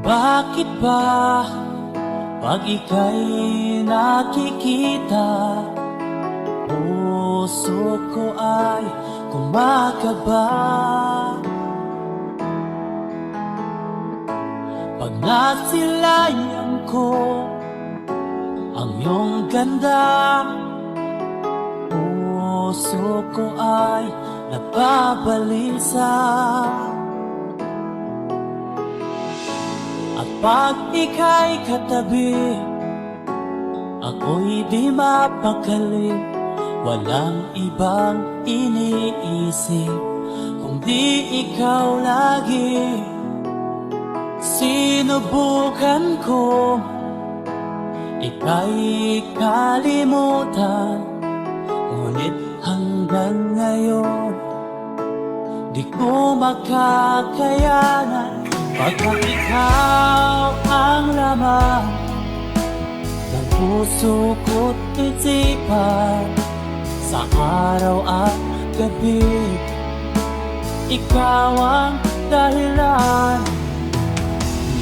Bakit ba pag ika'y nakikita, puso ko ay kumakaba? Pag nasilayan ko ang iyong ganda, puso ko ay nababalisa. At pag ika'y katabi, ako'y di mapakali. Walang ibang iniisip kundi ikaw lagi. Sinubukan ko ika'y kalimutan, ngunit hanggang ngayon di ko makakayanan. Pagkat ikaw ang laman ng puso ko't isipan, sa araw at gabi ikaw ang dahilan.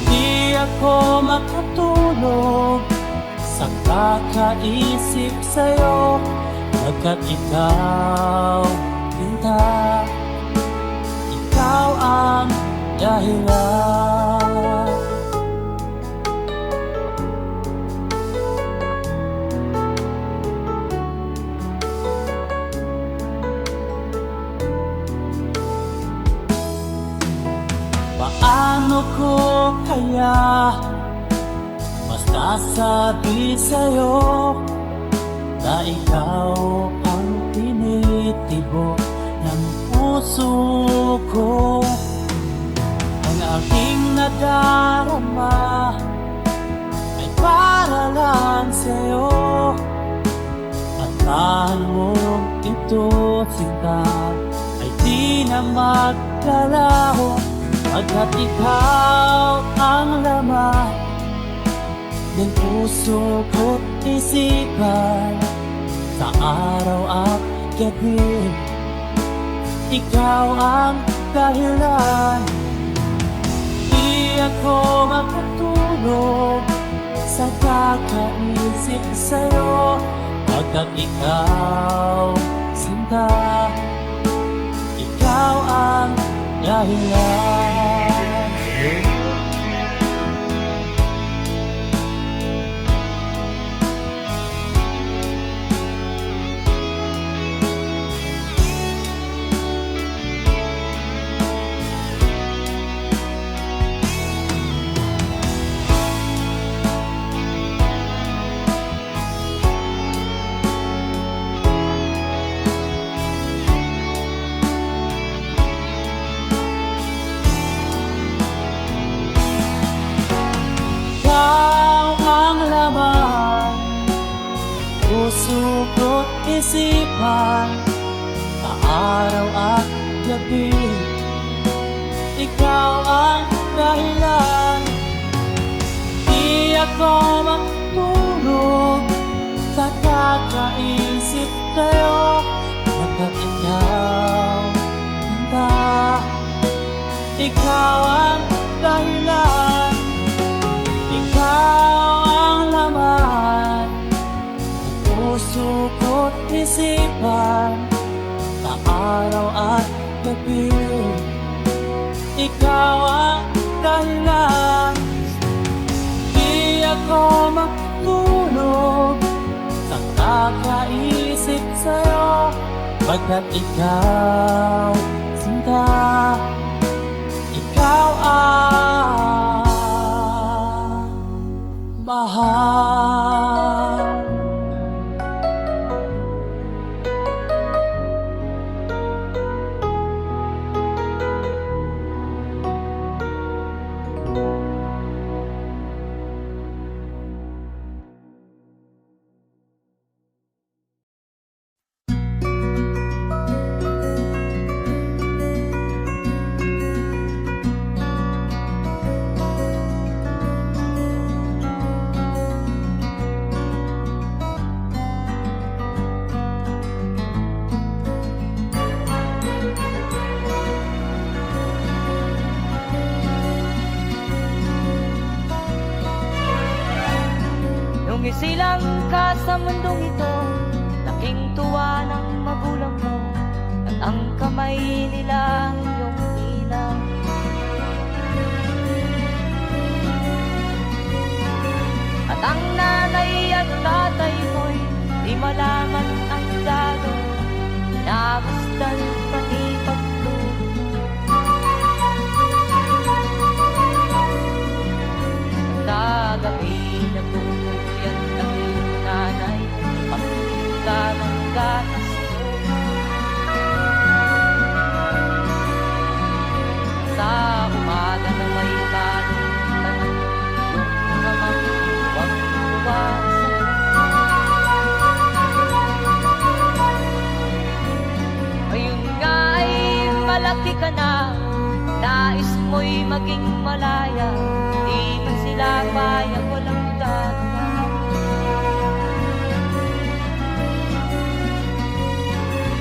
Hindi ako makatulog sa kakaisip sa'yo, pagkat ikaw, Linda, ikaw ang dahilan. Paano ko kaya masasabi sa'yo na ikaw ang tinitibok ng puso ko? Ang aking nadarama ay para lang sa'yo, at mahal mo ito, sinta, ay di na maglalaho. Pagkat ikaw ang laman ng puso ko't isipan, sa araw at gabi ikaw ang dahilan. Di ako makatulog sa kakaisip sa'yo, pagkat ikaw, sinta, ikaw ang dahilan. Puso ko't isipan, sa araw at gabi ikaw ang dahilan. Di ako makatulog sa kakaisip sa'yo, pagkat ikaw, Linda, ikaw ang dahilan. Ikaw ang laman puso ko't isipan, sa araw at gabi ikaw ang dahilan. Di ako makatulog sa kakaisip sa'yo, pagkat ikaw, sinta, ikaw ang mahal. sa mundong ito, laking tuwa ng magulang mo, at ang kamay nilang iyong ilaw. At ang nanay at tatay mo'y di malaman ang gagawin, namasdan pati pagtulog. Kagabi nagpupuyat ang iyong nanay, pagpunta ng gatas mo. Sa umaga na may balong tanong, yung mamang huwag tuwa sa'yo. Ngayon nga ay malaki ka na, nais mo'y maging malaya, di man sila payag, walang gagawa.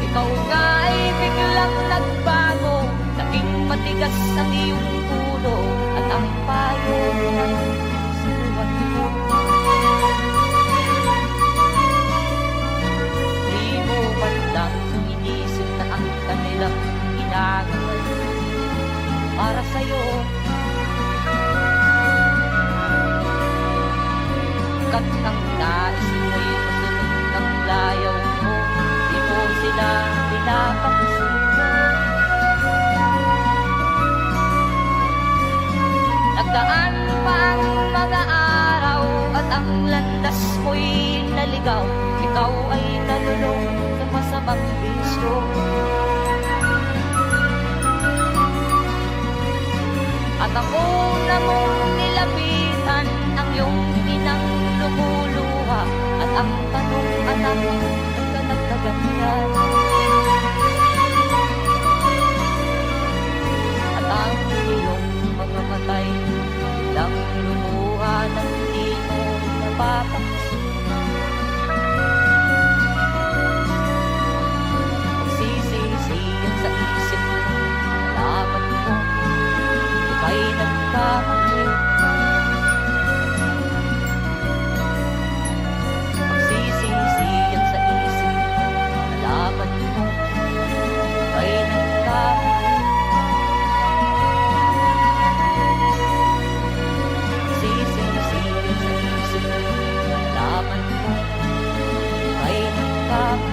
Ikaw nga ay biglang nagbago, naging matigas ang iyong ulo, at ang payo ay sinuwat mo. Di mo man lang inisip na ang kanilang ginagawa para sa'yo. Kat ang nais mo'y masunod ng layaw mo, di mo sila pinapansin. Nagdaan pa ang mga araw, at ang landas mo'y naligaw, ikaw ay nalulong sa masamang bisyo. At ako na mong nilapitan ang iyong inang lumuluha, at ang tanong, anak, ba't ka nagkaganyan? At ang iyong mga matay lang lumuha ng di mo napapansin. Magsisisiyan sa isip mo, nalaman mo ika'y nagkamali. Magsisisiyan sa isip mo, nalaman mo ika'y nagkamali. Magsisisiyan sa isip mo, nalaman mo ika'y nagkamali.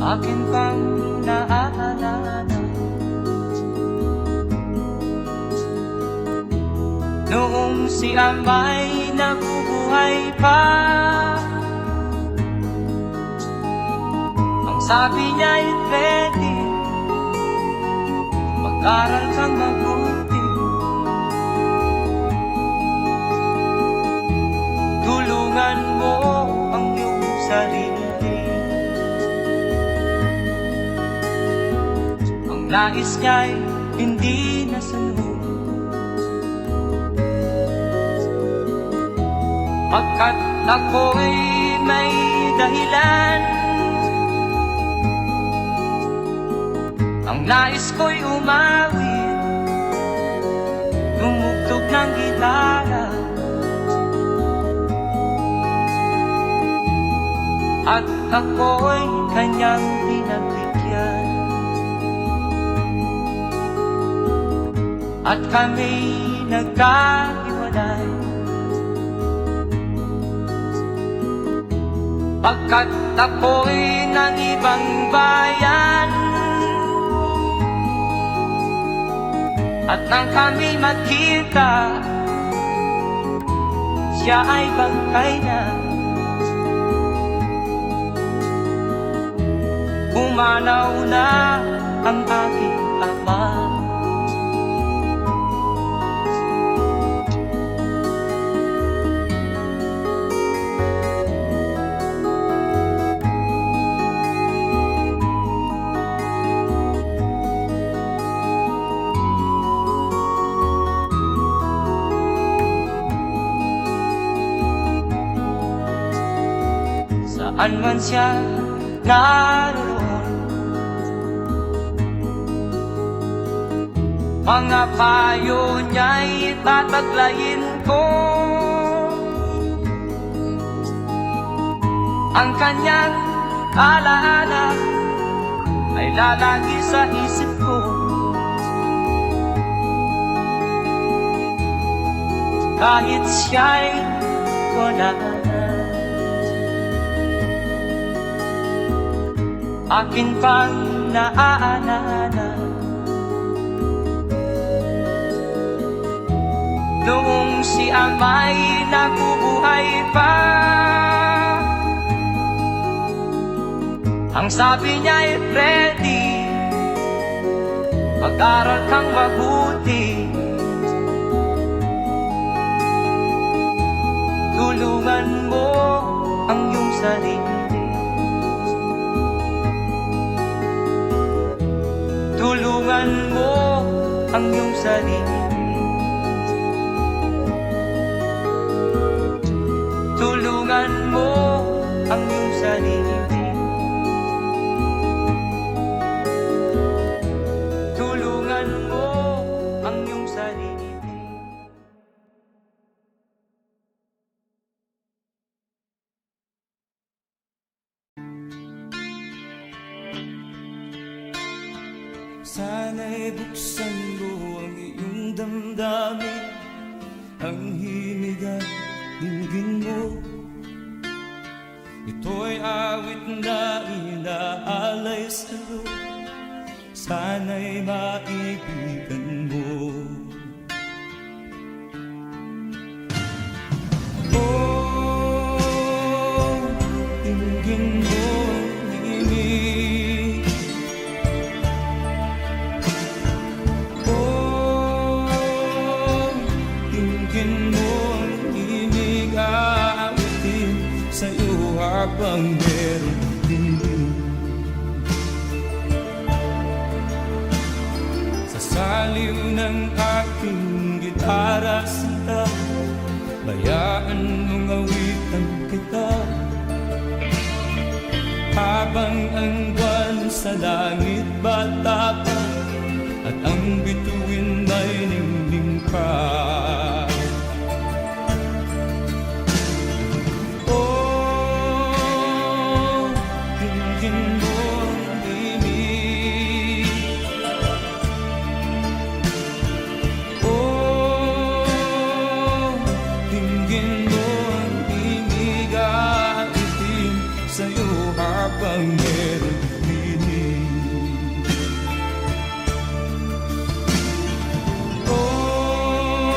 Akin bang naaalala noong si Amay nabubuhay pa? Ang sabi niya'y pwede mag-aral kang mabuti, tulungan mo ang iyong sarili. Nais niya'y hindi nasunod, pagkat ako'y may dahilan. Ang nais ko'y umawit, tumugtog ng gitara, at ako'y kanyang pinagbigyan. At kami nagkahiwalay, pagkat ako'y ng ibang bayan. At nang kami magkita, siya ay bangkay na. Pumanaw na ang aking ama. Saan man siya naroon, mga payo niya'y tataglayin ko. Ang kanyang alaala ay lalagi sa isip ko. Kahit siya'y wala na, akin pang naaalala noong si ama'y nabubuhay pa. Ang sabi niya'y Freddy, mag-aral kang mabuti, tulungan mo ang iyong sarili. Tulungan mo ang iyong sarili. Tulungan mo ang iyong sarili. Tulungan mo ang iyong sarili. Sana'y buksan mo ang iyong damdamin, ang himig at dinggin mo. Ito'y awit na inaalay sa'yo, sana'y maibigan mo. Oh, dinggin mo ang himig. Habang meron din sa saliw ng aking gitara sita, bayaan mong awitan kita. Habang ang buwan sa langit bata pa, at ang bituin ay ningning pa. Habang meron dinig, oh,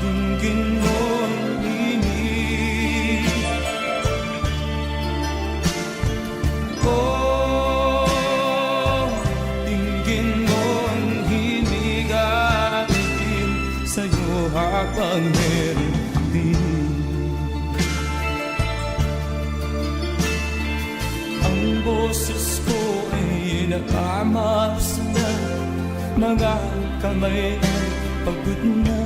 dinggin mo ang himig. Oh, dinggin mo ang himig at itim sa'yo habang meron dinig. Ang boses ko ay nakamas na, mga kamay ay pagod na.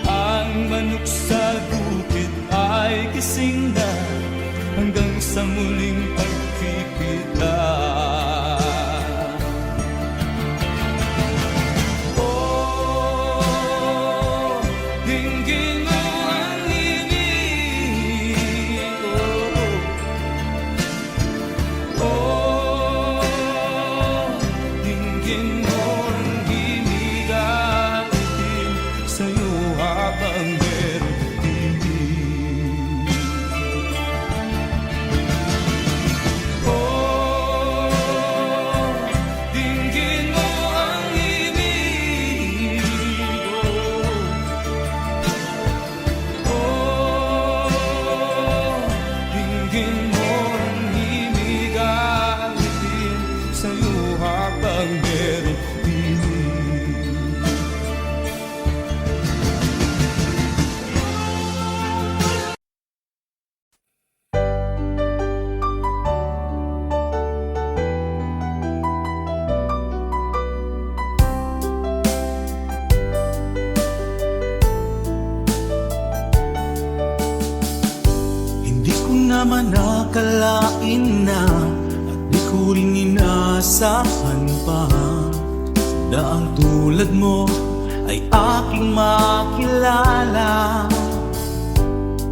Ang manok sa bukid ay gising na, hanggang sa muling pagkikita. Oh, dinggin mo ang himig. Oh, dinggin mo ang himig at itim sa'yo habang meron dinig. Oh, ang meron din. Hindi ko naman nakalain na at di ko rin inaasahan pa na ang tulad mo ay aking makilala.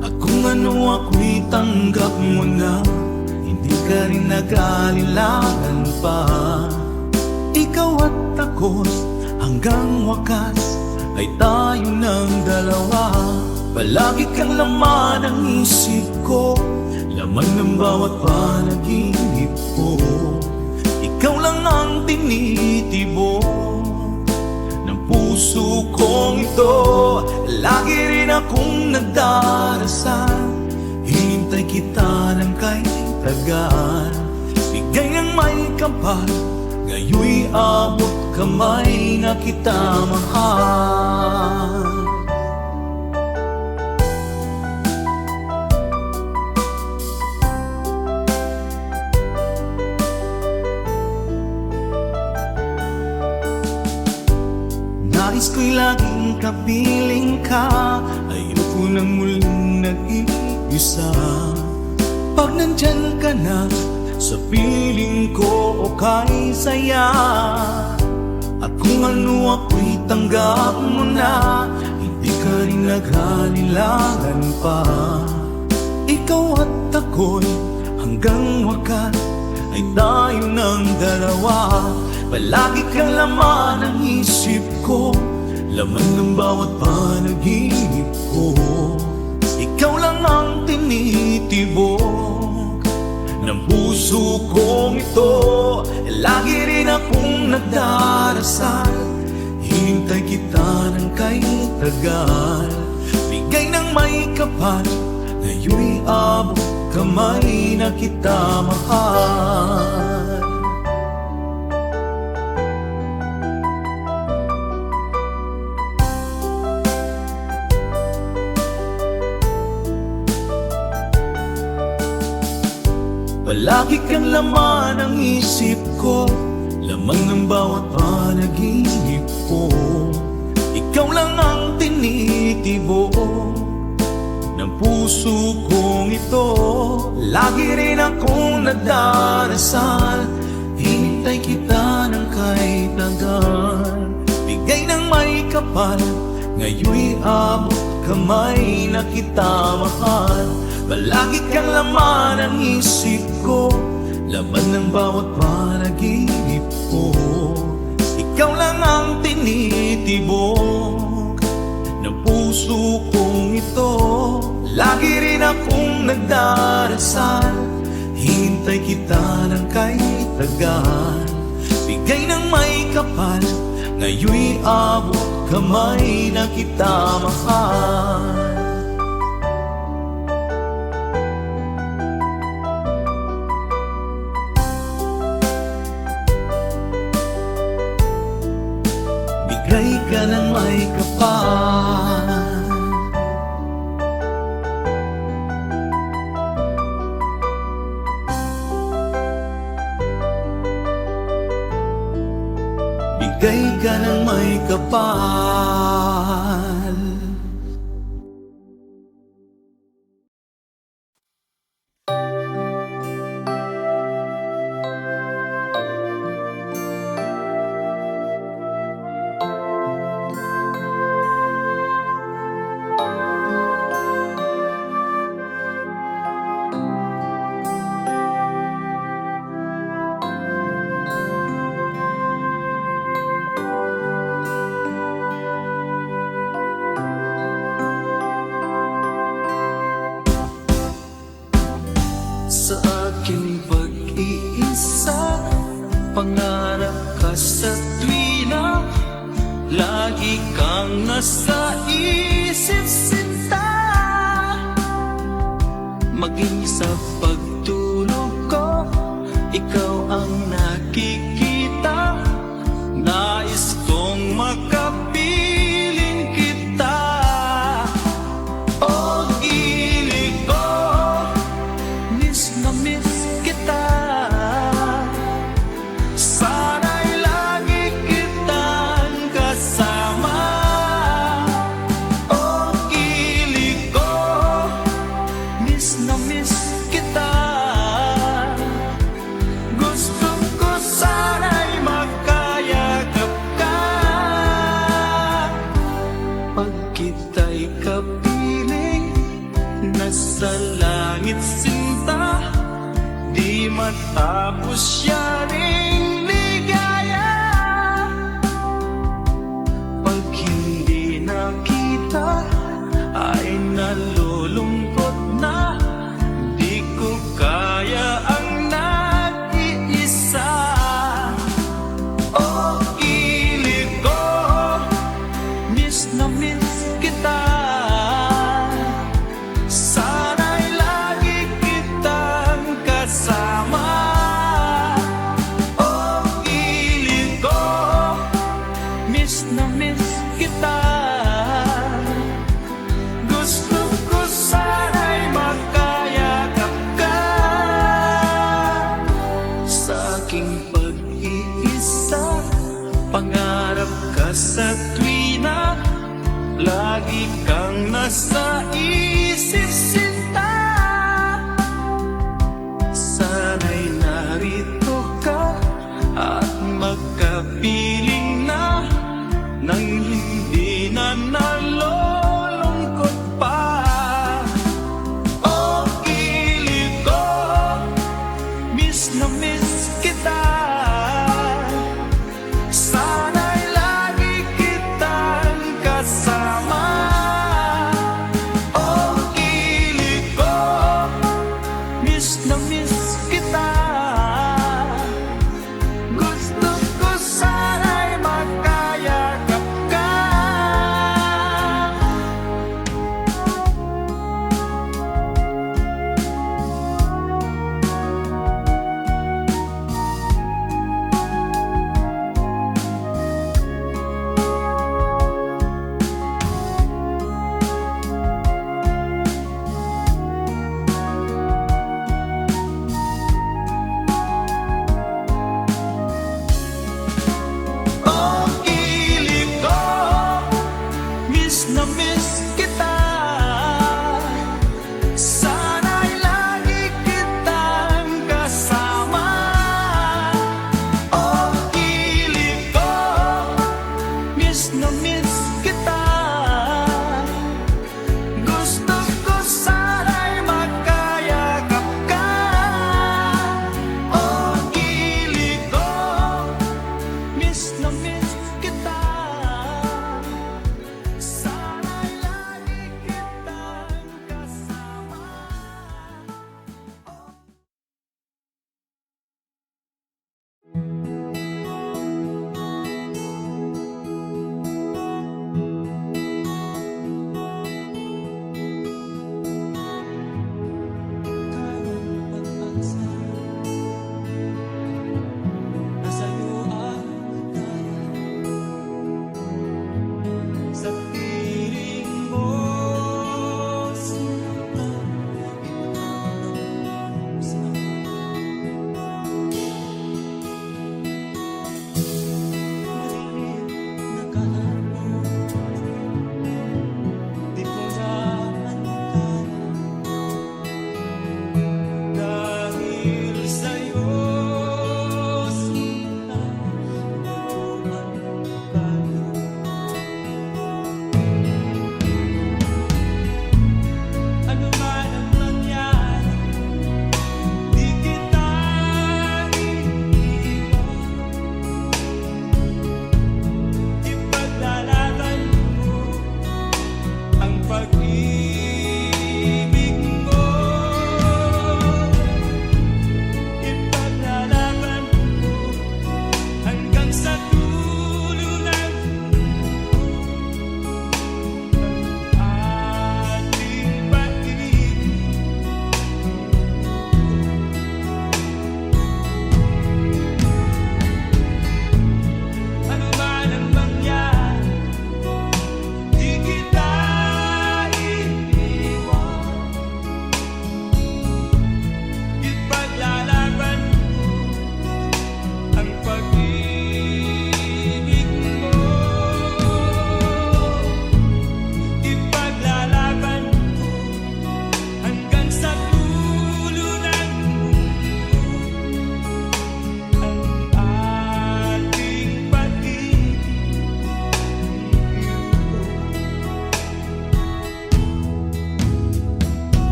At kung ano ako'y tanggap mo na, hindi ka rin nag-alilangan pa. Ikaw at ako hanggang wakas ay tayo ng dalawa. Palagi kang laman ng isip ko, laman ng bawat panaginip ko. Ikaw lang ang tinitibo ng puso kong ito. Lagi rin akong nagdarasal, hinintay kita ng kay tagal. Bigay ng may kapal, ngayoy abot kamay na kita mahal. Nais ko'y laging kapiling ka, ayoko nang muling nag-iisa. Pag nandyan ka na, sa piling ko okay saya. At kung ano ako'y tanggap mo na, hindi ka rin naghalilangan pa. Ikaw at ako'y hanggang wakas ay tayo ng dalawa. Palagi kang laman ng isip ko, laman ng bawat panaginip ko. Ikaw lang ang tinitibok ng puso kong ito. Lagi rin akong nagdarasal, hinintay kita ng kay tagal. Bigay ng may kapal, ngayoy abot kamay na kita mahal. Palagi kang laman ng isip ko, laman ng bawat panaginip ko. Ikaw lang ang tinitibo ng puso kong ito. Lagi rin akong nagdarasal, hinintay kita ng kay tagal. Bigay ng may kapal, ngayoy abot kamay na kita mahal. Palagi kang laman ng isip ko, laman ng bawat panaginip ko. Ikaw lang ang tinitibok ng puso kong ito. Lagi rin akong nagdarasal, hintay kita ng kay tagal. Bigay ng may kapal, ngayoy abot kamay na kita mahal. Bigay ka ng may kapal, bigay ka ng may kapal. Sa aking pag-iisa, pangarap ka sa tuwina. Lagi kang nasa isip, sinta. Maging sa pagtulog ko, ikaw ang nakikita. sa tuwina, lagi kang nasa isip sinta. Sana'y narito ka at magkapiling na nang hindi na nalulungkot pa. O gilid ko, miss na miss kita. Sana'y lagi kitang kasama. O gilid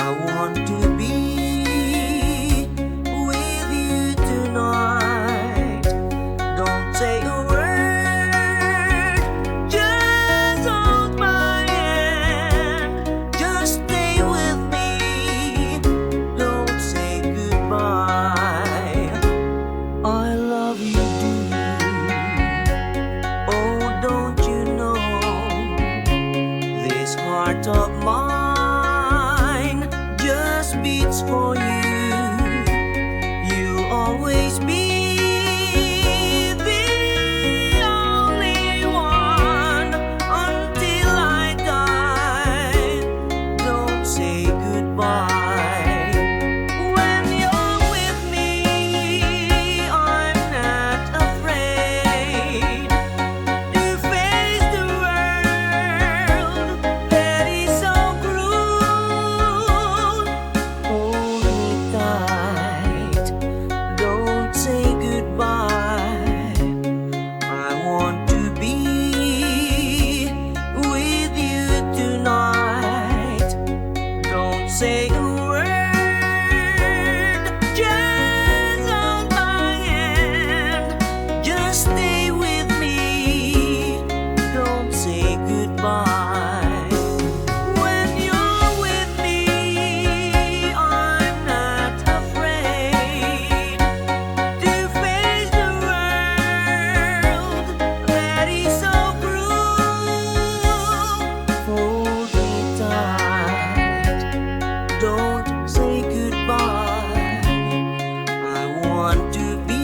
I want to be with you tonight. Don't say a word, just hold my hand. Just stay with me, don't say goodbye. I love you, do. Oh, don't you know, this heart of mine just beats for you. You'll always be the only one until I die. Don't say goodbye. When you're with me, I'm not afraid to face the world that is so cruel. Hold me tight, don't say goodbye. I want to be with you tonight. Don't say a word, just hold my hand. Just stay with me, don't say goodbye. When you're with me, I'm not afraid to face the world that is so cruel. Hold me tight, don't say goodbye. I want to be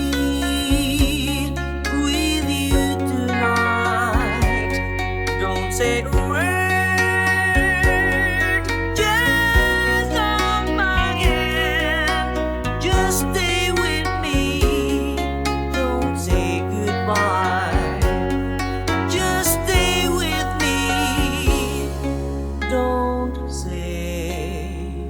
with you tonight. Don't say a word, just hold my hand. Just stay with me, don't say goodbye. Just stay with me, don't say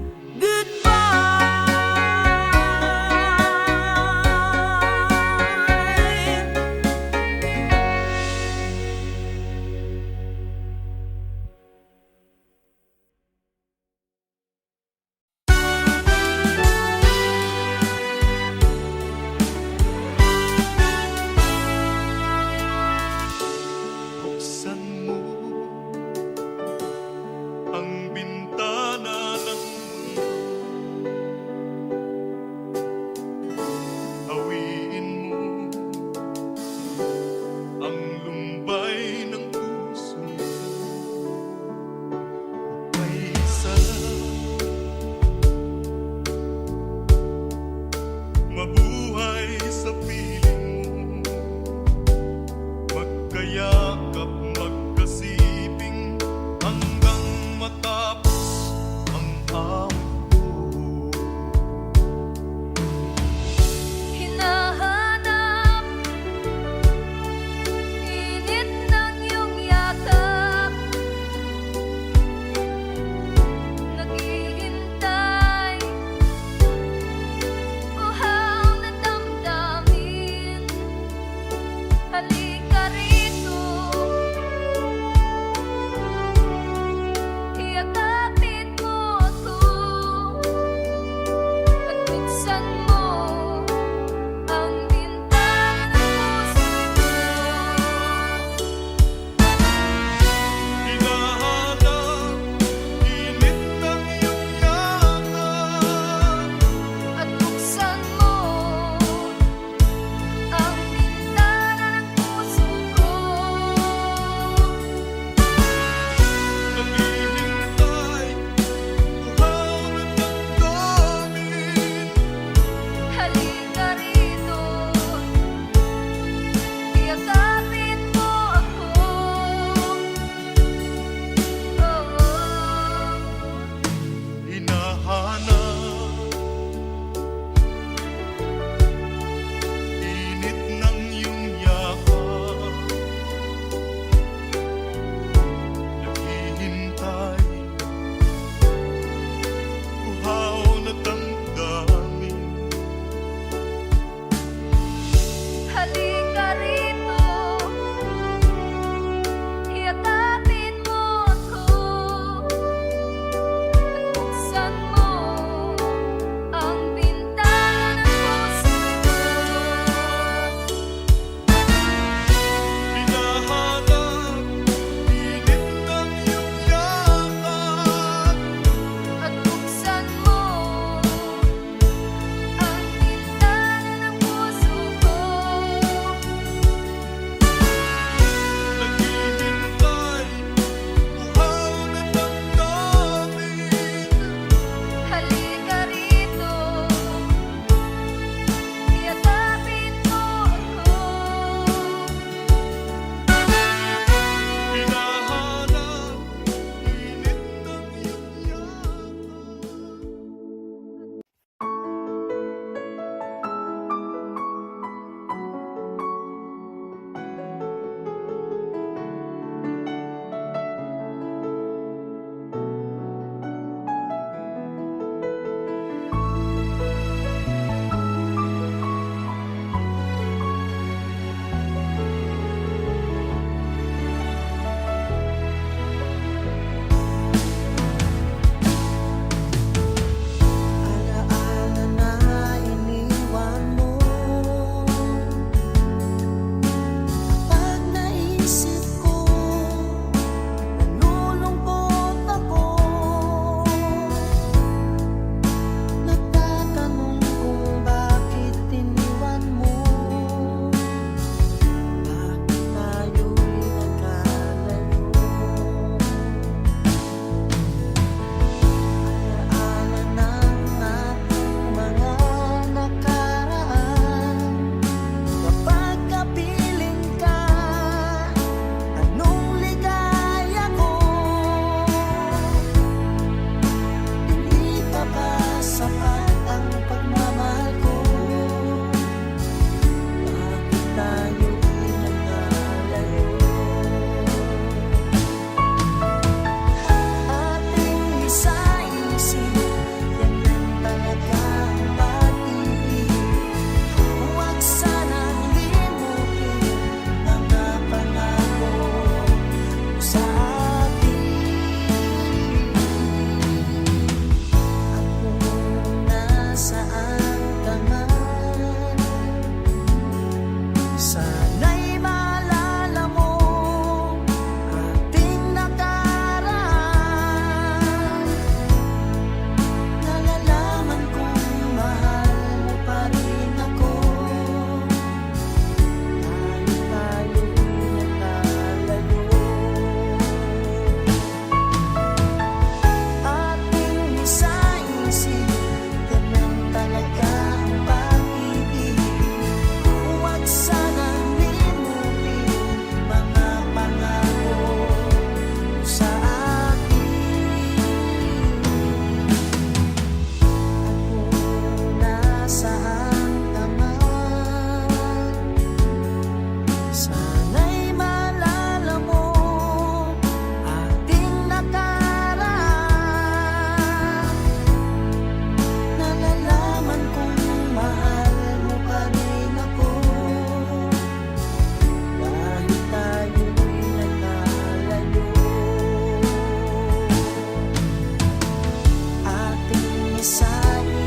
sa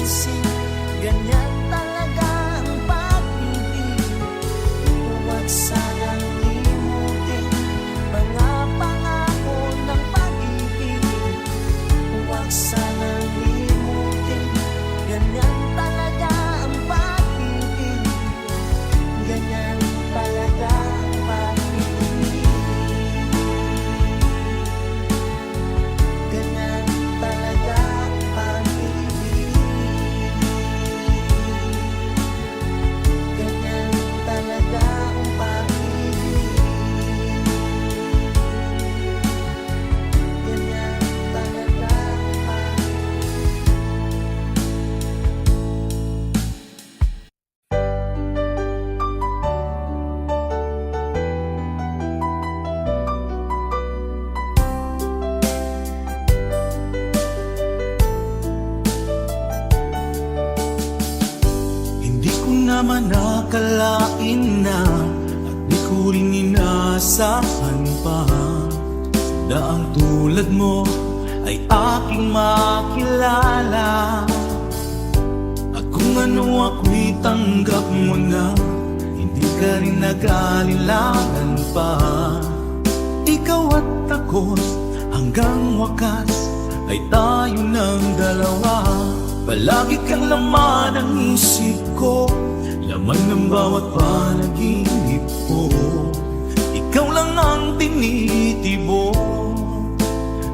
isip, ganyan talaga ang pag-ibig. Huwag sanang limutin mga pangako ng pag-ibig. Huwag sanang limutin, ganyan talaga ang pag-ibig. Ganyan talaga ang pag-ibig. Ganyan talaga ang pag-ibig. Ganyan talaga ang pag-ibig. Ganyan talaga ang pag-ibig. Hindi ko naman nakalain na at di ko rin inaasahan pa na ang tulad mo ay aking makilala. At kung ano ako'y tanggap mo na, hindi ka rin nag-alilangan pa. Ikaw at ako hanggang wakas ay tayo ng dalawa. Palagi kang laman ng isip ko, laman ng bawat panaginip ko. Ikaw lang ang tinitibo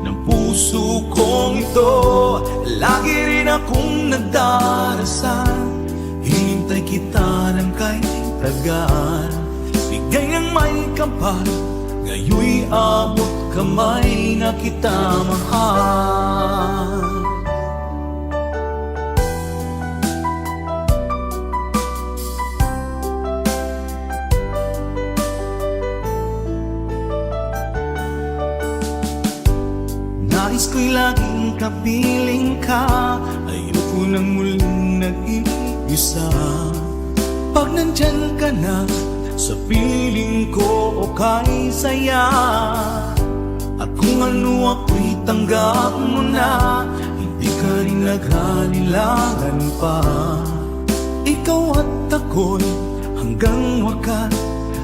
ng puso kong ito. Lagi rin akong nagdarasal, hinintay kita ng kahit tagal. Bigay ng may kapal, ngayon'y abot kamay na kita mahal. Nais ko'y laging kapiling ka, ayoko nang muling nag-iisa. Pag nandyan ka na, sa piling ko okay saya. At kung ano ako'y tanggap mo na, hindi ka rin nag-alilangan pa. Ikaw at ako'y hanggang wakas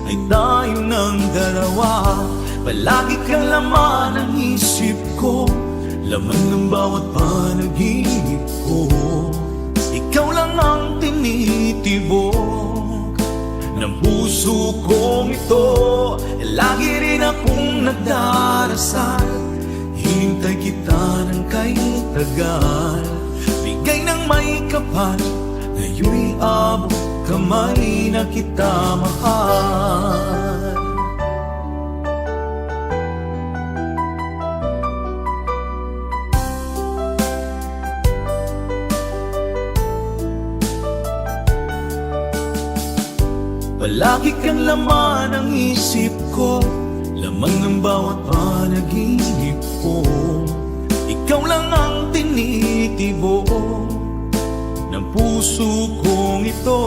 ay tayo ng dalawa. Palagi kang laman ng isip ko, laman ng bawat panaginip ko. Ikaw lang ang tinitibok ng puso kong ito. Lagi rin akong nagdarasal, hintay kita ng kahit tagal. Bigay ng may kapal, ngayon'y abot kamay na kita mahal. Palagi kang laman ng isip ko, laman ng bawat panaginip ko. Ikaw lang ang tinitibo ng puso kong ito.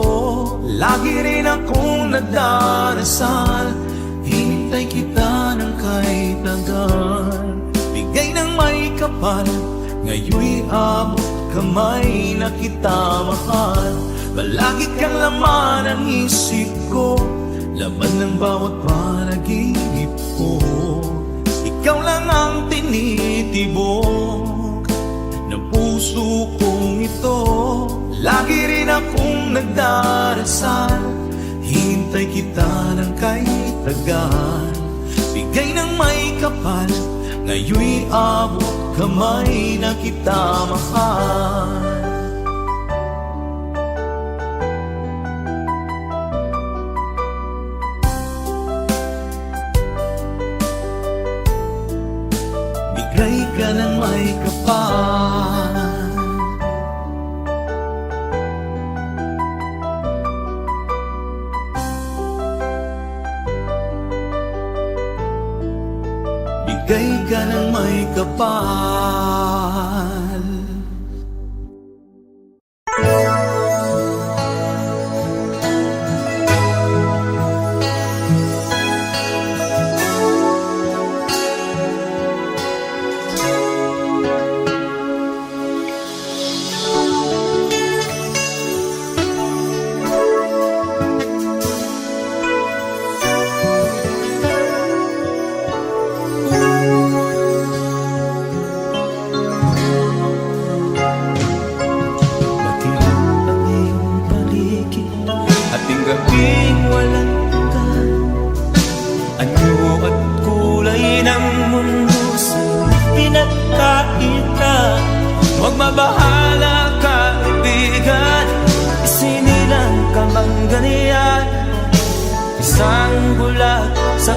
Lagi rin akong nagdarasal, hinintay kita ng kahit tagal. Bigay ng may kapal, ngayon'y abot kamay na kita mahal. Palagi kang laman ng isip ko, laman ng bawat panaginip ko. Ikaw lang ang tinitibok ng puso kong ito. Lagi rin akong nagdarasal, hintay kita ng kahit tagal. Bigay ng may kapal, ngayon'y abot kamay na kita mahal. Bigay ka ng may kapal, bigay ka ng may kapal.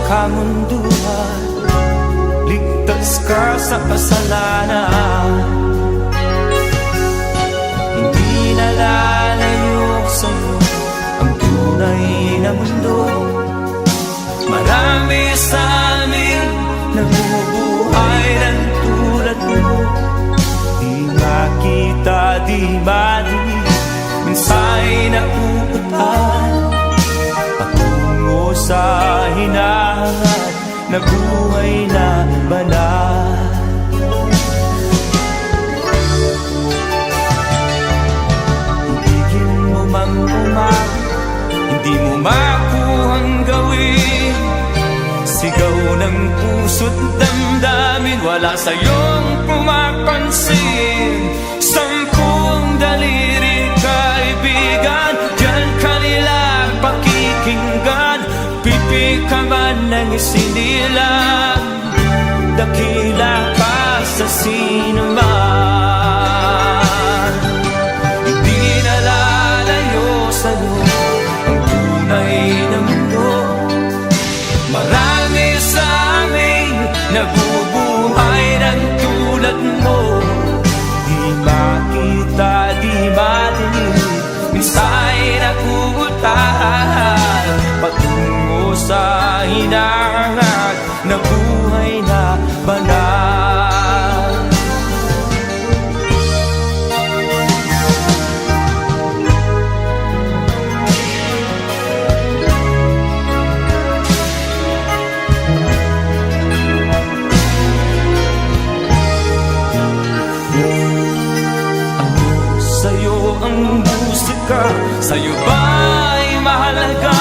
kamunduhan, ligtas ka sa kasalanan. Hindi nalalayo sa'yo ang tunay na mundo. Marami sa amin nabubuhay ng tulad mo. Di makita, di marinig, minsa'y napupuntan patungo sa hinahangat na buhay na banal. Ibigin mo mang umawit, hindi mo makuhang gawin. Sigaw ng puso't damdamin, wala sa'yong pumapansin. Sampung daliri kaibigan, diyan kanila pakikinggan. Pipi ka man ng isinilang, dakila ka sa sinuman. Hindi nalalayo sa'yo ang tunay na mundo. Marami sa amin nabubuhay ng tulad mo. Di makita, di marinig, minsa'y nakuutahan patungo sa hinahangat na buhay na banal. Sa'yo ang musika, sa'yo ba'y mahalaga?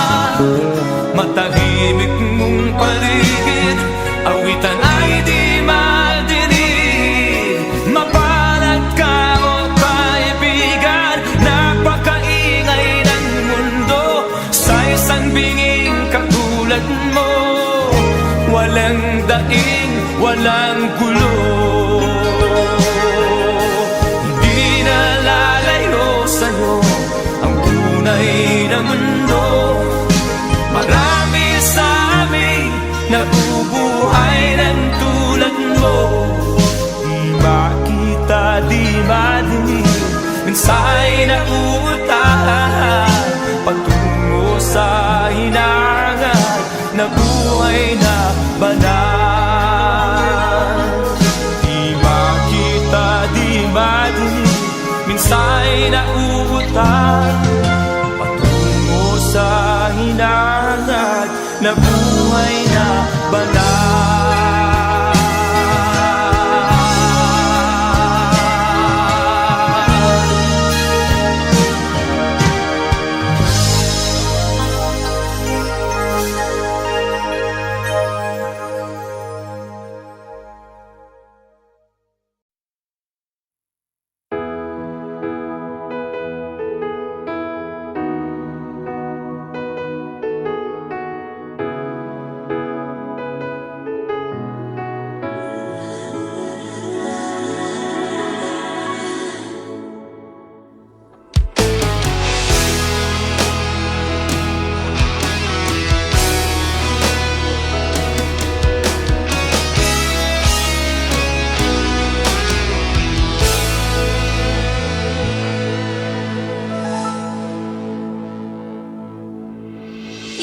Matahimik mong paligid, awitan ay di madinig. Mapalad ka o kaibigan, napakaingay ng mundo. Sa isang binging katulad mo, walang daing, walang gulo. Sa'yo ang tunay na mundo. Marami sa amin nabubuhay ng tulad mo. Di makita, di marinig, minsa'y nauutahan patungo sa hinahangat na buhay na banal. Di makita, di marinig, minsa'y nauutan patungo sa hinahangat na buhay na banal.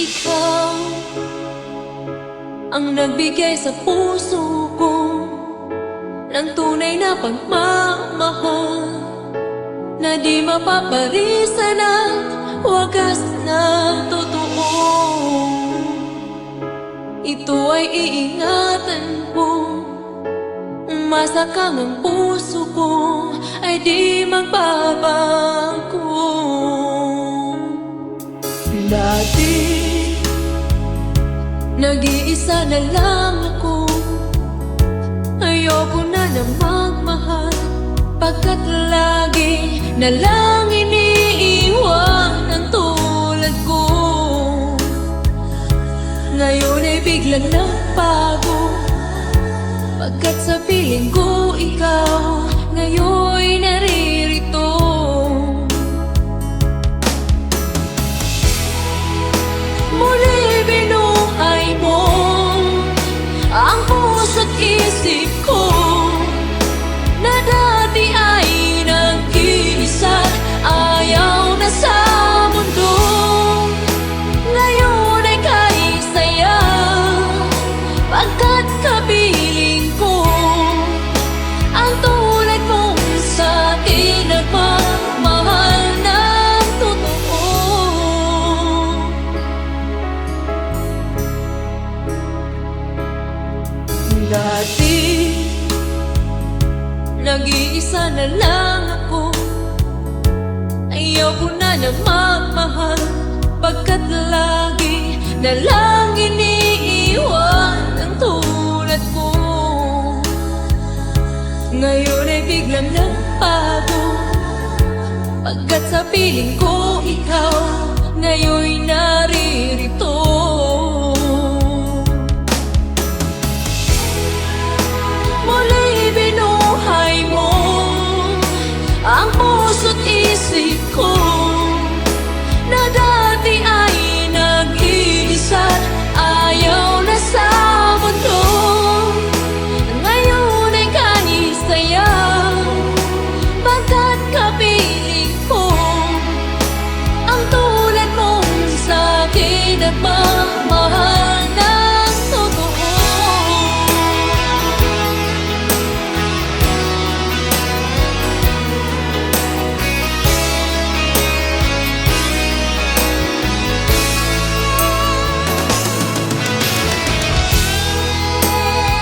Ikaw ang nagbigay sa puso ko ng tunay na pagmamahal na di mapaparisan at wagas na totoo. Ito ay iingatan ko, umasa kang ang puso ko ay di magbabago. Dati nag-iisa na lang ako, ayoko na na magmahal, pagkat lagi na lang iniiwan ang tulad ko. Ngayon ay biglang nagbago, pagkat sa piling ko ikaw ngayon naririto. Muli binuhay mo nagmamahal, pagkat lagi na lang iniiwan ang tulad mo. Ngayon ay biglang nagbago, pagkat sa piling ko ikaw ngayon'y naririto. Muli binuhay mo ang puso't isip ko, na dati ay nag-iisa't ayaw na sa mundo. Ngayon ay kanisayaw, pagkat kapiling ko ang tulad mong sa'kin nagmamahal ng totoo.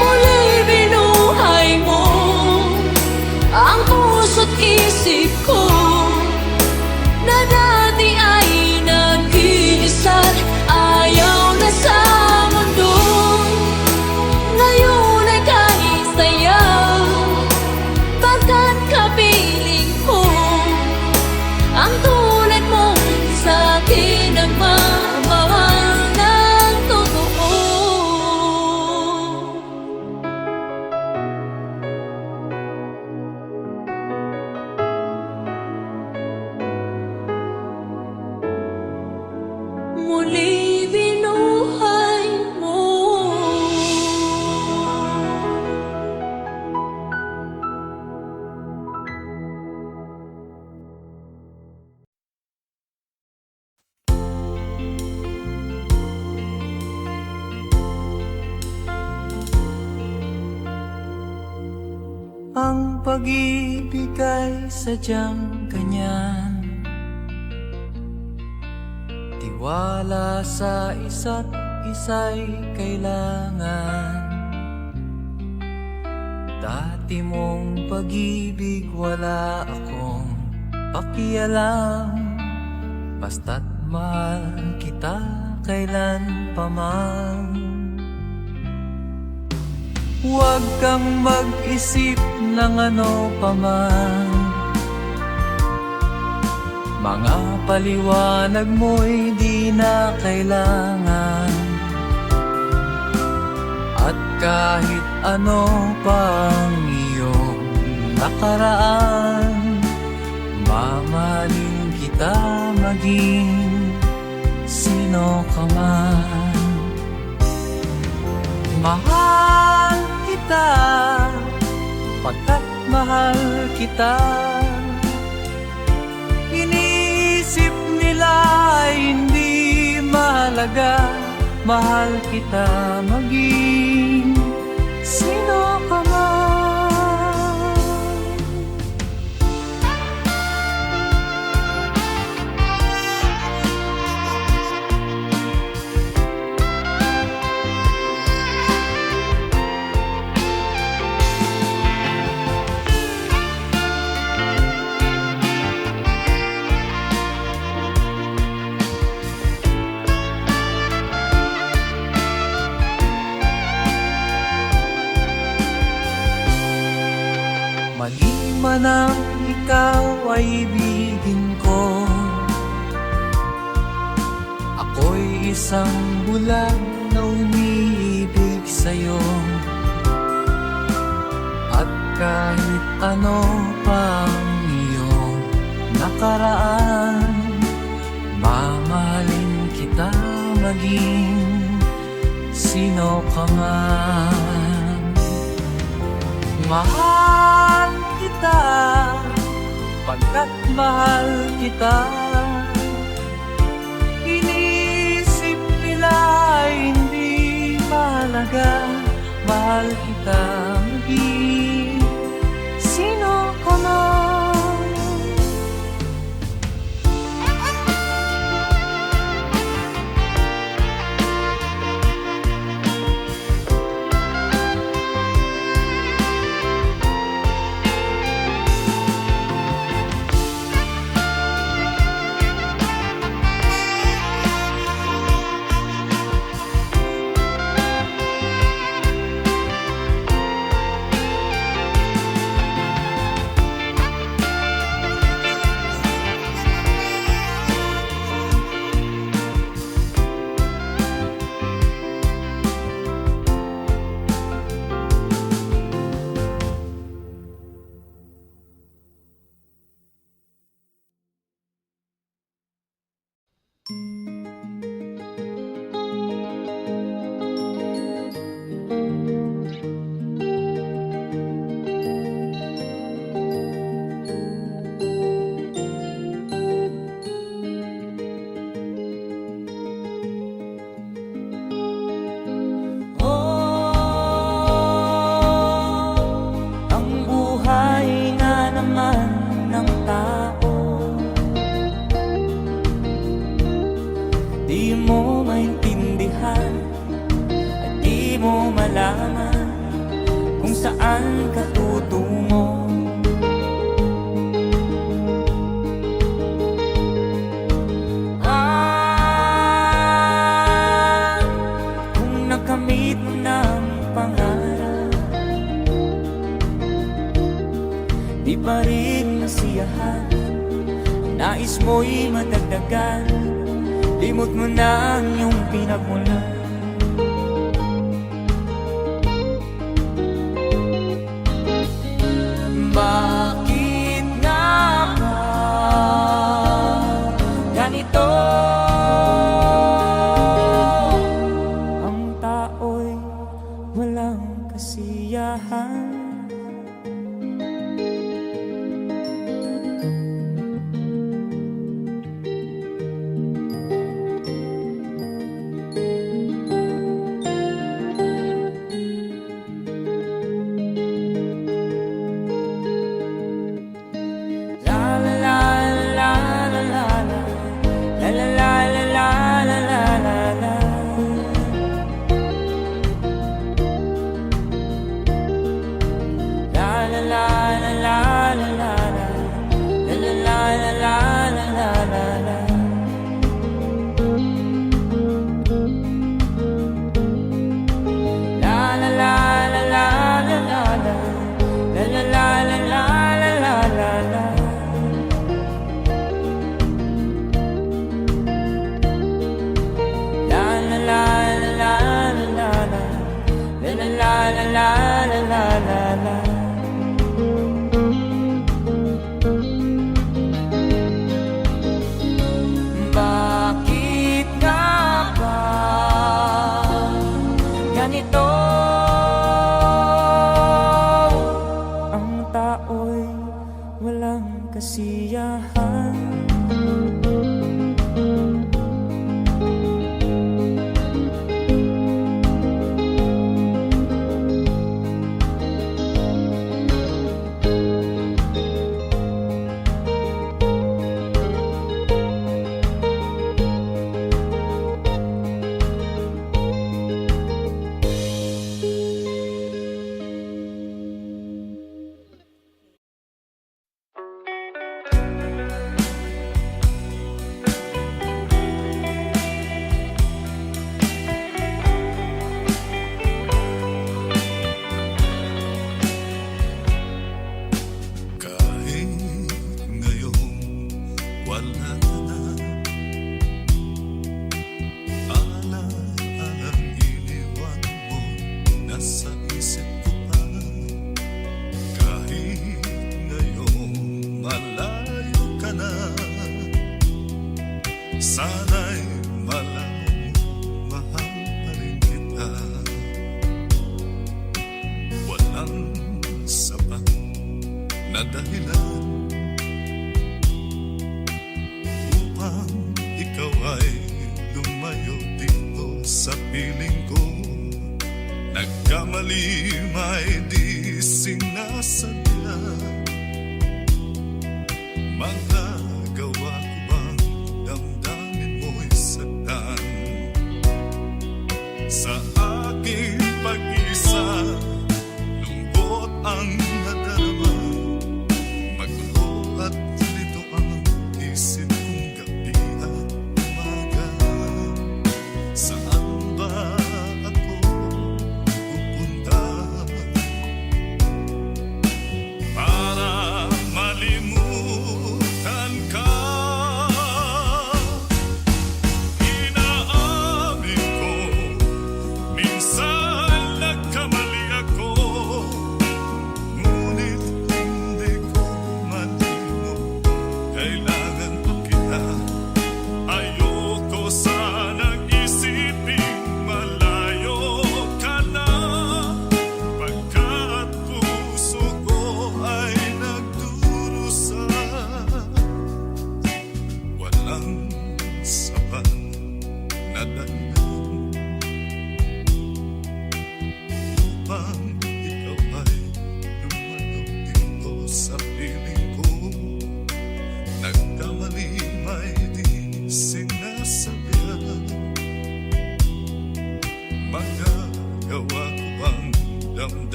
Muli binuhay mo ang puso't isip ko, na dati ay nag-iisa't ayaw na sa mundo. Ngayon ay kanisayaw, pagkat kapiling ko ang tulad mong sa'kin nagmamahal ng totoo. Muli binuhay mo. Ang pag-ibig ay sadyang ganyan, tiwala sa isa't isa'y kailangan. Dati mong pag-ibig wala akong pakialam, basta't mahal kita kailan pa man. Huwag kang mag-isip ng ano pa man, mga paliwanag mo'y di na kailangan. At kahit ano pang iyong nakaraan, mamahalin kita maging sino ka man. Mahal kita, pagkat mahal kita. Inisip nila ay hindi mahalaga, mahal kita maging sino ka man. Mali man ang ikaw ay ibigin ko, ako'y isang bulag na umiibig sa'yo. At kahit ano pang iyong nakaraan, mamahalin kita maging sino ka man. Mahal kita, pagkat mahal kita. Inisip nila ay hindi mahalaga, mahal kita maging sino ka man. nais mo'y madagdagan. Limot mo na ang iyong pinagmulan. Bakit nga ba ganito? Ang tao'y walang kasiyahan. Bakit nga ba ganito? Ang tao'y walang kasiyahan. Kahit ngayon wala na, alalang iniwan mo, nasa isip ko pa. Kahit ngayon malayo ka na, sana'y malaman mo, mahal pa rin kita. Walang sapat na dahilan upang ikaw ay lumayo dito sa piling ko. Nagkamali may di sinasadya. Magagawa ko bang damdamin mo'y saktan? Sa aking pag-isa, lungkot ang nadarama. Magulo at lito ang isip kong gabi at umaga. Saan ba ako pupunta?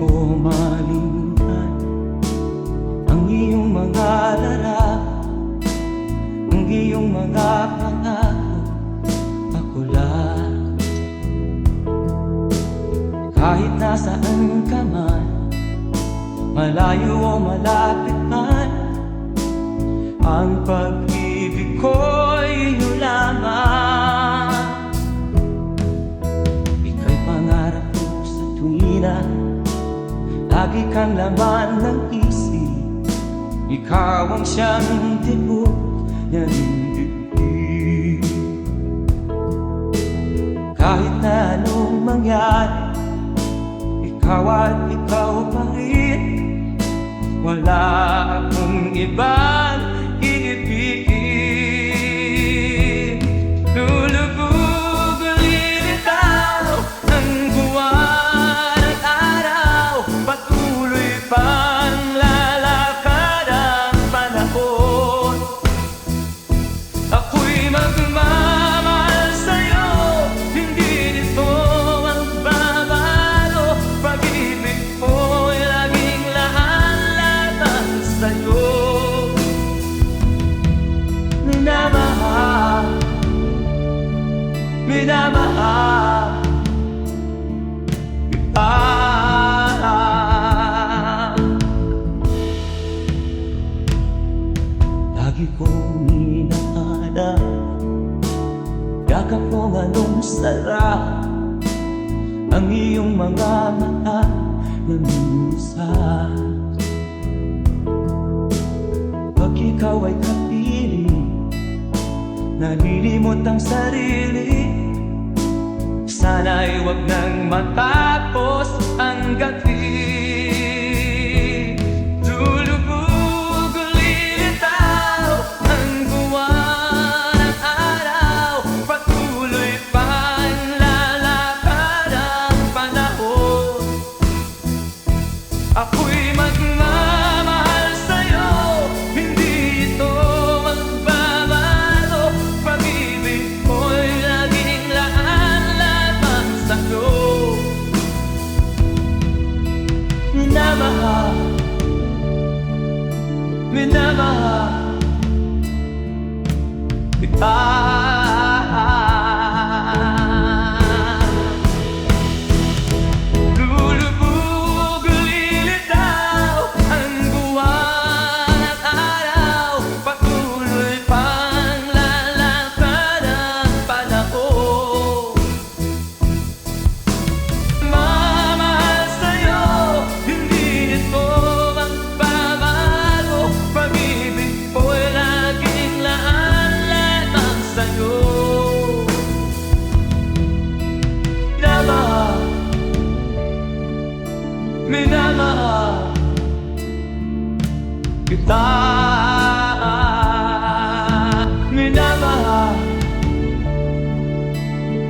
ko malimutan ang iyong mga larap, ang iyong mga pangako. Ako lang, kahit nasaan ka man, malayo o malapit man, ang pag-ibig ko'y iyo lamang. Ika'y pangarap ko sa tuwina, lagi kang laman ng isip. Ikaw ang siyang tibok ng dibdib. Kahit na anong mangyari, ikaw at ikaw pa rin. Wala akong ibang iibigin. Lulubog o lilitaw ang buwan at araw, patuloy pang lalakad ang panahon. Ako'y magmamahal sa'yo, hindi nito magbabago. Pag-ibig ko'y laging laan-laan sa'yo. Minamahal, minamahal kita. Lagi kong inahanap yakap kong anong sarap, ang iyong mga mata na minsan. Pag ikaw ay kapiling, nalilimot ang sarili. Sana'y wag nang matapos ang gabi. Lulubog o lilitaw ang buwan at araw, patuloy pang lalakad ang panahon. Ako'y magmamahal sa'yo, hindi ito magbabago. Pag-ibig ko'y laging laan-laan sa'yo. Minamahal, minamahal kita. Lulubog o lilitaw ang buwan at araw, patuloy pang lalakad ang panahon. Mamahal sa'yo, hindi ito magbabago. Pag-ibig ko'y laging laan-laan sa'yo. Minamahal, minamahal kita. Minamahal,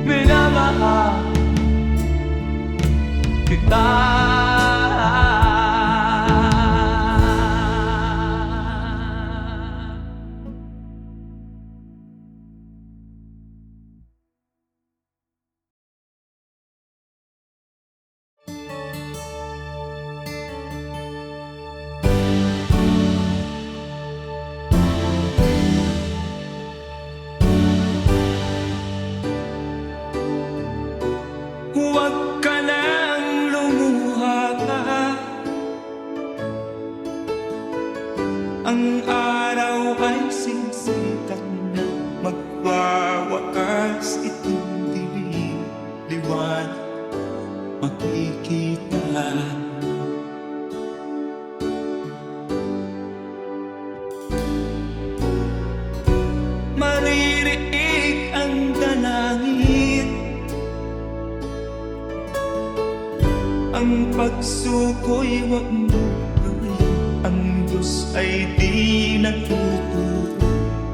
minamahal kita. Huwag ka nang lumuha pa, ang araw ay sisikat na, magwawakas itong dilim. Liwanag makikita. Maririnig ang dalangin, ang pagsuko'y wag mo gawin. Ang Diyos ay di natuturo,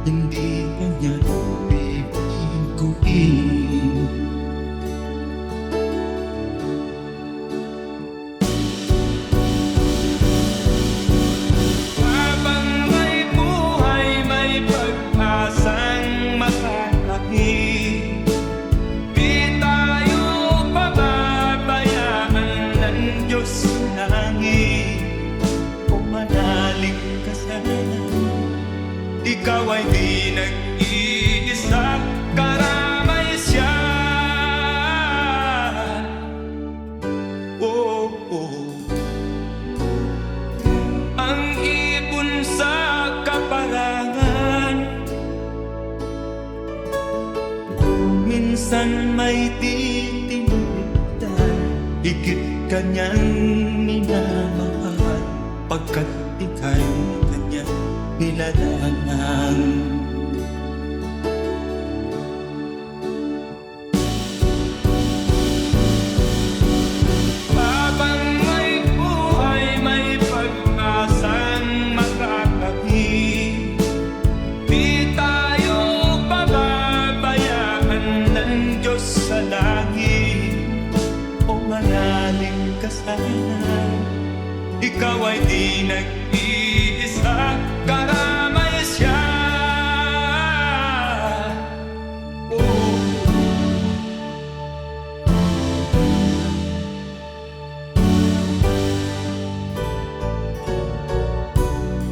hindi kanya bibiguin. Habang may buhay, may pag-asang makakapit. Di tayo pababayaan ng Diyos. higit kanyang minamahal, pagkat ika'y kanyang nilalangan. Habang may buhay, may pag-asang makakahig, di tayo pababayaan ng Diyos sa langit. O manalig ka sana, ikaw ay di nag-iisa, karamay siya. Oh.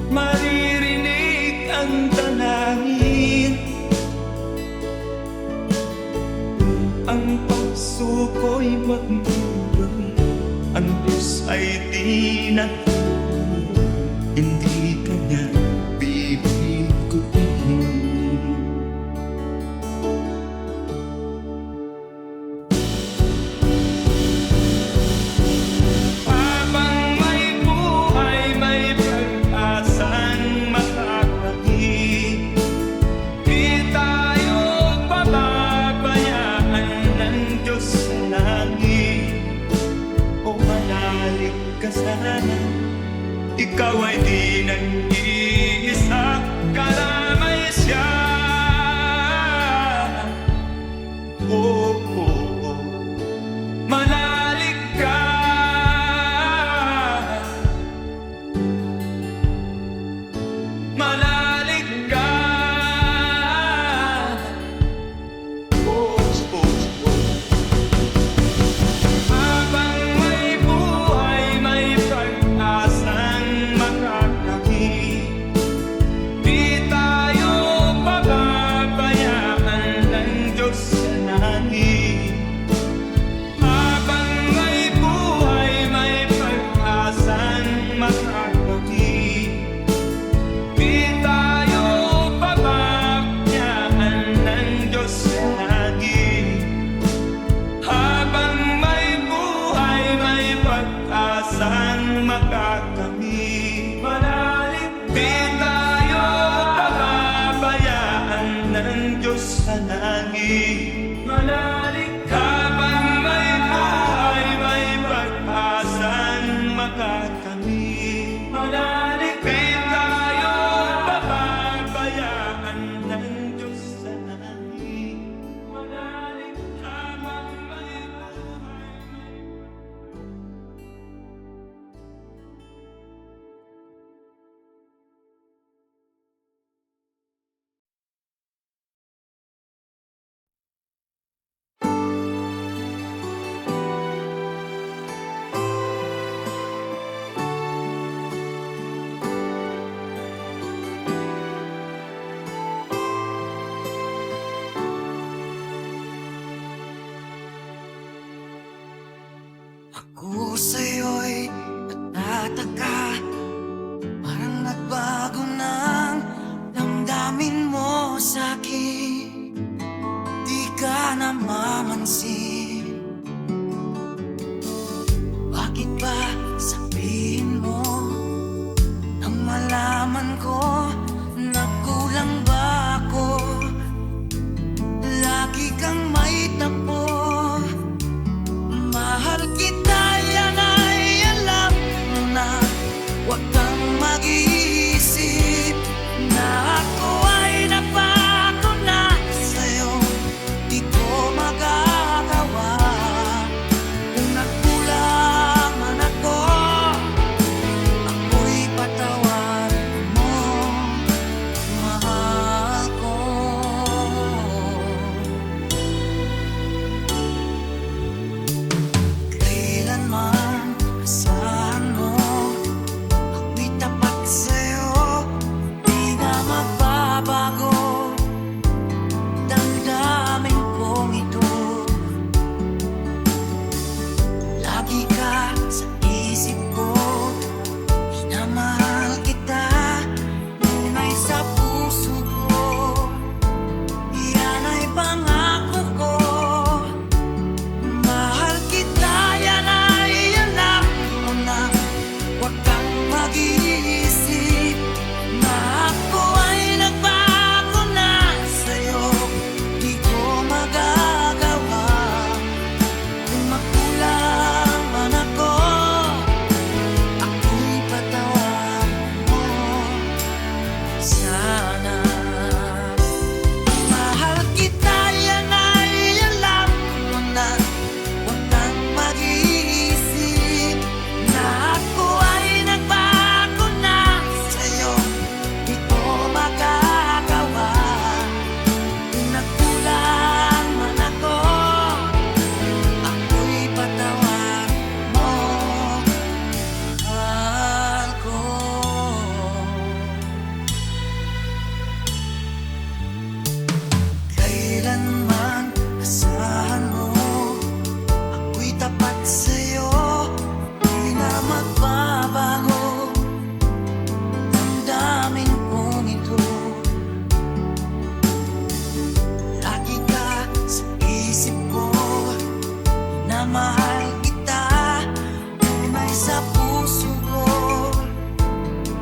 Maririnig ang dalangin, ang puso ko'y magmumulong, ang Diyos ay di natutulog, hindi kanya bibiguin. Habang may buhay, may pag-asang makakahig, di tayo pababayaan ng Diyos sa langit. O manalig ka sana, ikaw ay di nag-iisa, karamay siya. Oh, oh, oh. Manalig ka, manalig ka. Oh, oh, oh. Habang may buhay, may pag-asang makakahig, di tayo pababayaan ng Diyos sa langit. Habang may buhay, may pag-asang makakahig, di tayo pababayaan ng Diyos sa langit. Habang may buhay, may pag-asang makakamit, manalig, di tayo pababayaan ng Diyos sa langit. Manalig, habang may buhay, may pag-asang makakamit, manalig, di tayo pababayaan ng Diyos sa langit. Manalig, habang may buhay, Ako sa'yo'y natataka, parang nagbago ng damdamin mo sa'kin, di ka namamansin. Bakit ba sabihin mo nang malaman ko na kulang ba ako? Lagi kang may tapo, mahal kita, yan ay alam mo na. Huwag kang mag-iisip na ako ay napako na sa'yo. Di ko magagawa kung nagkulang man ako, ako'y patawarin mo, mahal ko. mahal kita, tunay sa puso ko.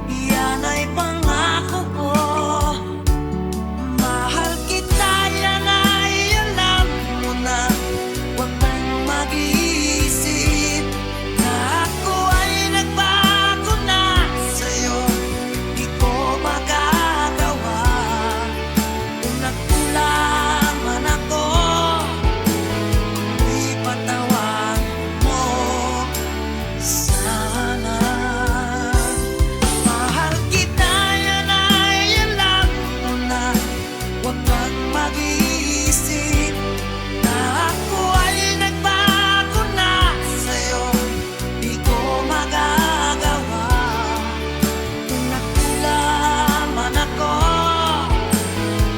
Yan ay pangako ko. Mahal kita, yan ay alam mo na. Huwag kang mag-iisip na ako ay nagbago na sa'yo. Di ko magagawa kung nagkulang man ako. Ipatawan mo sana. Mahal kita, yan ay alam mo na. Huwag kang mag-iisip na ako ay nagbago na sa'yo. Di ko magagawa kung nagkulang man ako.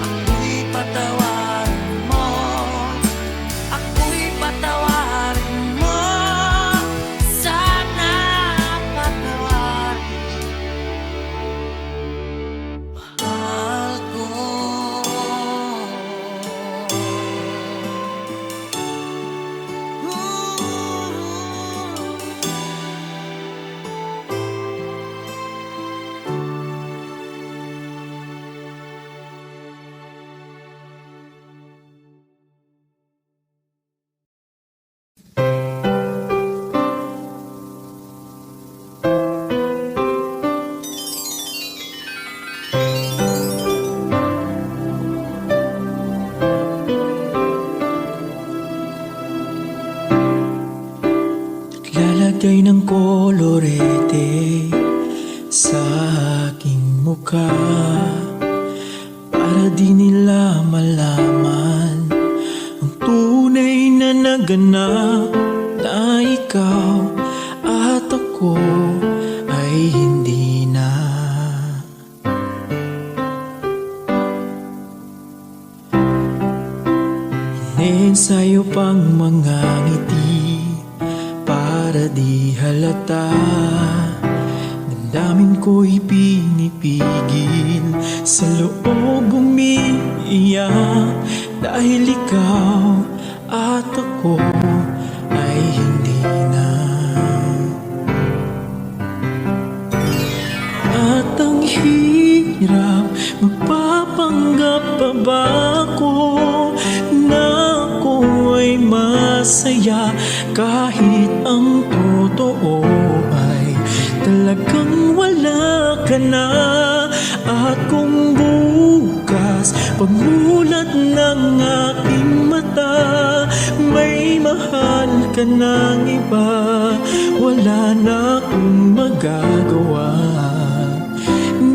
Ako'y patawarin mo. Ako'y patawarin mo. Sana patawarin mahal ko. Lalagay ng kolorete sa aking mukha para di nila malaman ang tunay na naganap, na ikaw at ako ay hindi na. Iniensayo pang mga ngiti para di halata. Damdamin ko'y pinipigil, sa loob umiiyak, dahil ikaw at ako ay hindi na. At ang hirap, magpapanggap pa ba ako na ako ay masaya, kahit ang totoo ay talagang wala ka na. At kung bukas pagmulat ng aking mata, may mahal ka ng iba, wala na akong magagawa,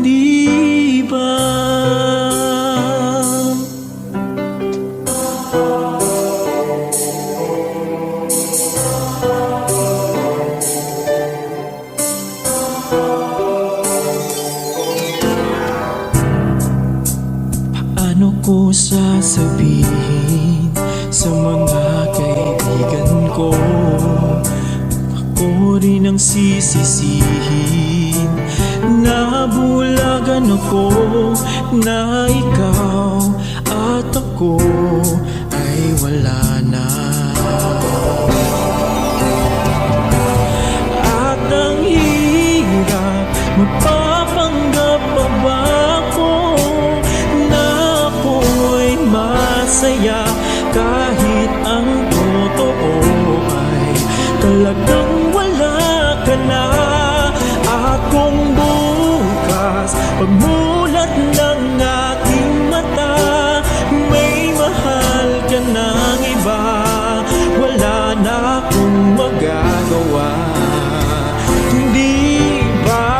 di ba? Paano ko sasabihin sa mga kaibigan ko? Ako rin ang sisisihin. Nabulagan ako na ikaw at ako ay wala na. At ang hirap, magpapanggap pa ba ako na ako ay masaya, kahit ang totoo ay talagang wala ka na. At kung bukas pagmulat ng aking mata, may mahal ka ng iba, wala na akong magagawa, di ba?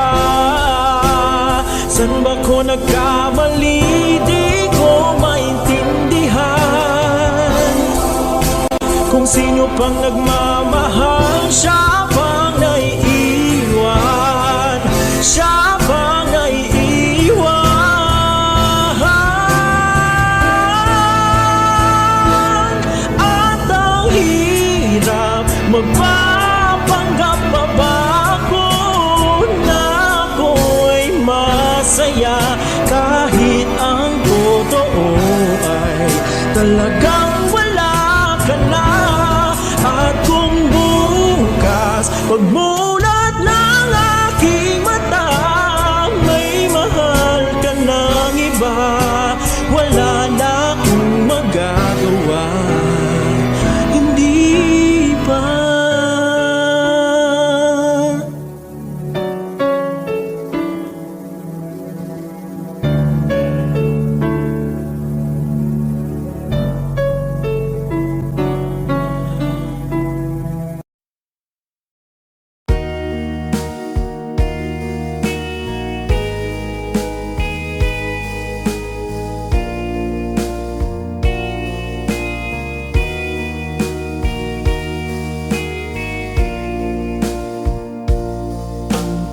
San ba ko nagkamali? Di ko maintindihan kung sino pang nagmamahal, siya pang naiiwan, siya pang naiiwan. At ang hirap, magpapanggap pa ba ako na ako ay masaya, kahit ang totoo ay talagang wala ka na. At kung Pagmulat ng aking mata, may mahal ka ng iba. Wala na akong magagawa, hindi pa.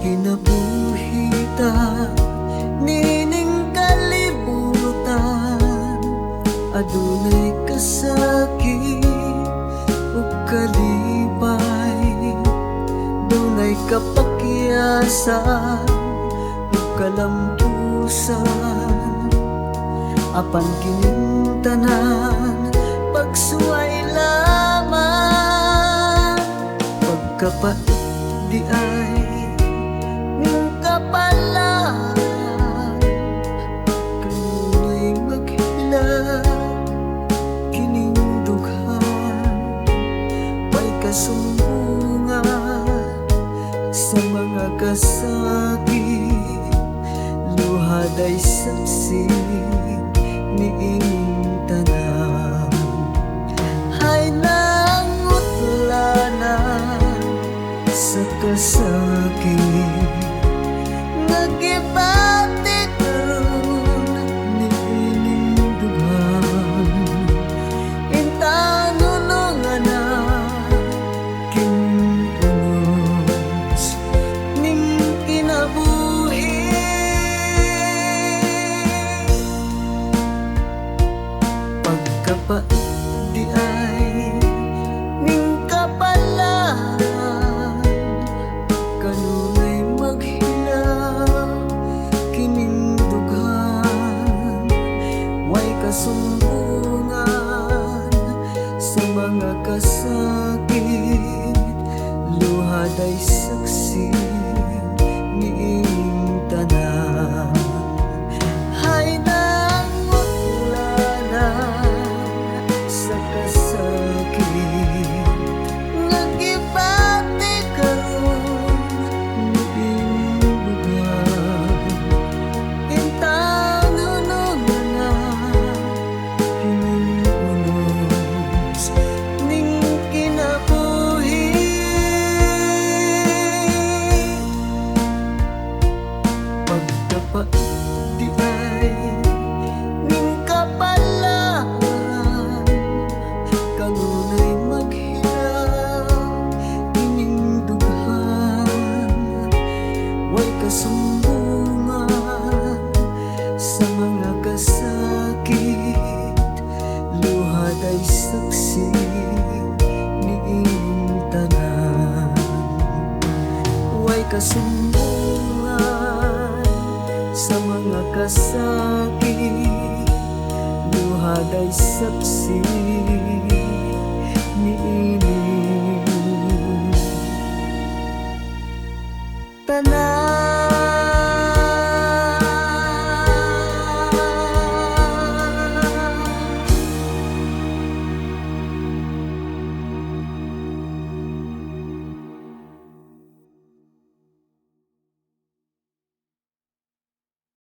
Kinabuhita, nining kalibutan, adunay kasakit o kalipay, dunay kapakyasan o kalampusan, apan kining tanan pagsuway lamang, pagkapait di ay ng kapalan, kanunay maghila kining dughan, may kasumbungan sa mga kasakit, luhad ay saksi niing tanan, hay nangutlanan sa kasakit, nagibati karon niining dughan, intanunungan na kinunos ning kinabuhi, pagkapait di ay ning kapalan, kanunay maghilaw kining dughan, way kasumbungan sa mga kasakit, luhad ay saksi niing tanan, hay nangutlanan sa kasakit, nagibati karon niing dughan, intanunungan na kining unos ning kinabuhi, pagkapait di ay ning kapalan, kanunay maghilaw kining dughan, way kasumbungan sa mga kasakit, luhad ay saksi niing tanan, way kasumbungan sa mga kasakit, luhad ay saksi niing tanan.